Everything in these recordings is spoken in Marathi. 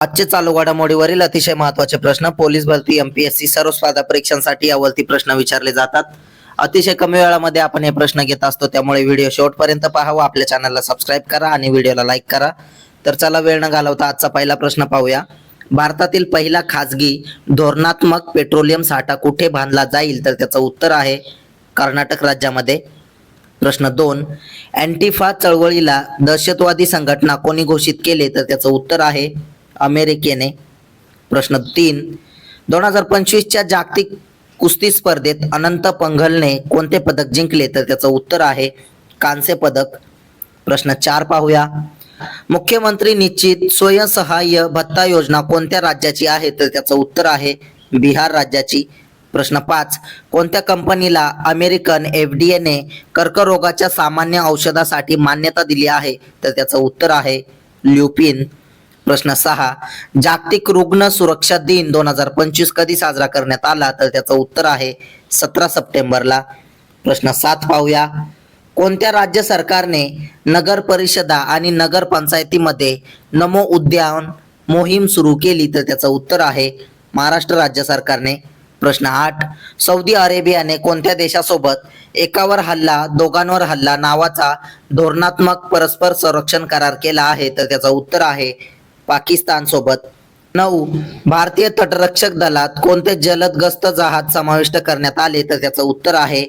आजचे चालू घडामोडीवरील अतिशय महत्त्वाचे प्रश्न पोलीस भरती एमपीएससी सर्व स्पर्धा परीक्षांसाठी यावरती प्रश्न विचारले जातात. अतिशय कमी वेळामध्ये आपण हे प्रश्न घेत असतो, त्यामुळे व्हिडिओ शेवटपर्यंत पहा व आपल्या चॅनलला सबस्क्राईब करा आणि व्हिडिओला लाईक करा. तर चला वेळ न घालवता आजचा पहिला प्रश्न पाहूया. भारतातील पहिला खाजगी धोरणात्मक पेट्रोलियम साठा कुठे बांधला जाईल? तर त्याचं उत्तर आहे कर्नाटक राज्यामध्ये. प्रश्न 2, अँटिफा चळवळीला दहशतवादी संघटना कोणी घोषित केले? तर त्याचं उत्तर आहे अमेरिकेने. प्रश्न 3, 2025च्या जागतिक कुस्ती स्पर्धेत अनंत पंघलने कोणते पदक जिंकले? तर त्याचं उत्तर आहे कांस्य पदक. प्रश्न 4 पाहूया. मुख्यमंत्री निश्चित स्वयंसहाय्य भत्ता योजना कोणत्या राज्याची आहे? तर त्याचं उत्तर आहे बिहार राज्याची. प्रश्न 5, कोणत्या कंपनीला अमेरिकन FDA ने कर्करोगाच्या सामान्य औषधासाठी मान्यता दिली आहे? तर त्याचं उत्तर आहे ल्युपिन. प्रश्न 6, जागतिक रुग्ण सुरक्षा दिन 2025 कधी साजरा करण्यात आला? तर त्याचं उत्तर आहे 17 सप्टेंबरला. प्रश्न 7 पाहूया. कोणत्या राज्य सरकारने नगर परिषदा आणि नगर पंचायतीमध्ये नमो उद्यान मोहीम सुरू केली? तर त्याचं उत्तर आहे महाराष्ट्र राज्य सरकारने. प्रश्न 8, सौदी अरेबियाने कोणत्या देशासोबत एकावर हल्ला दोघांवर हल्ला नावाचा धोरणात्मक परस्पर संरक्षण करार केला आहे? तर त्याचं उत्तर आहे पाकिस्तान सोबत. 9, भारतीय तटरक्षक दलात कोणते जलद गस्त जहाज समाविष्ट करण्यात आले? तर त्याचं उत्तर आहे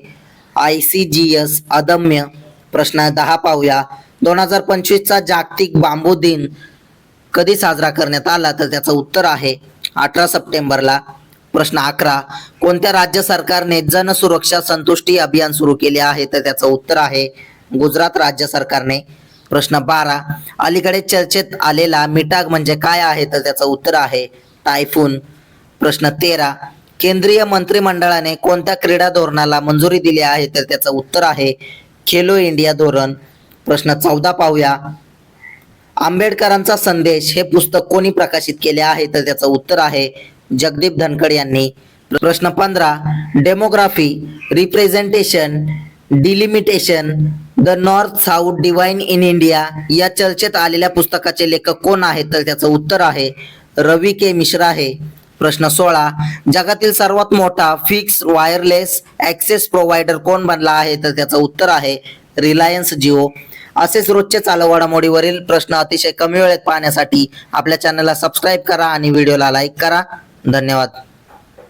ICGS अदम्य. प्रश्न 10 पाहूया. 2025चा जागतिक बांबू दिन कधी साजरा करण्यात आला? तर त्याचं उत्तर आहे 18 सप्टेंबरला. प्रश्न 11, कोणत्या राज्य सरकारने जन सुरक्षा संतुष्टी अभियान सुरू केले आहे? तर त्याचं उत्तर आहे गुजरात राज्य सरकारने. प्रश्न 12, अलीकडे चर्चेत आलेला मिटाग म्हणजे काय आहे? तर त्याचं उत्तर आहे टायफून. प्रश्न 13, केंद्रीय मंत्रिमंडळाने कोणत्या क्रीडा धोरणाला मंजुरी दिली आहे? तर त्याचं उत्तर आहे खेलो इंडिया धोरण. प्रश्न 14 पाहूया. आंबेडकरांचा संदेश हे पुस्तक कोणी प्रकाशित केले आहे? तर त्याचं उत्तर आहे जगदीप धनखड यांनी. प्रश्न 15, demography representation delimitation the north south divine in India या चर्चेत आलेल्या पुस्तकाचे लेखक कोण आहेत? तर त्याचं उत्तर आहे रवी के मिश्रा आहे. प्रश्न 16, जगातील सर्वात मोठा फिक्स वायरलेस ॲक्सेस प्रोव्हायडर कोण बनला आहे? तर त्याचं उत्तर आहे रिलायन्स जिओ. असेच रोजचे चालू घडामोडीवरील प्रश्न अतिशय कमी वेळेत पाहण्यासाठी आपल्या चॅनलला सबस्क्राईब करा आणि व्हिडिओला लाईक करा. धन्यवाद.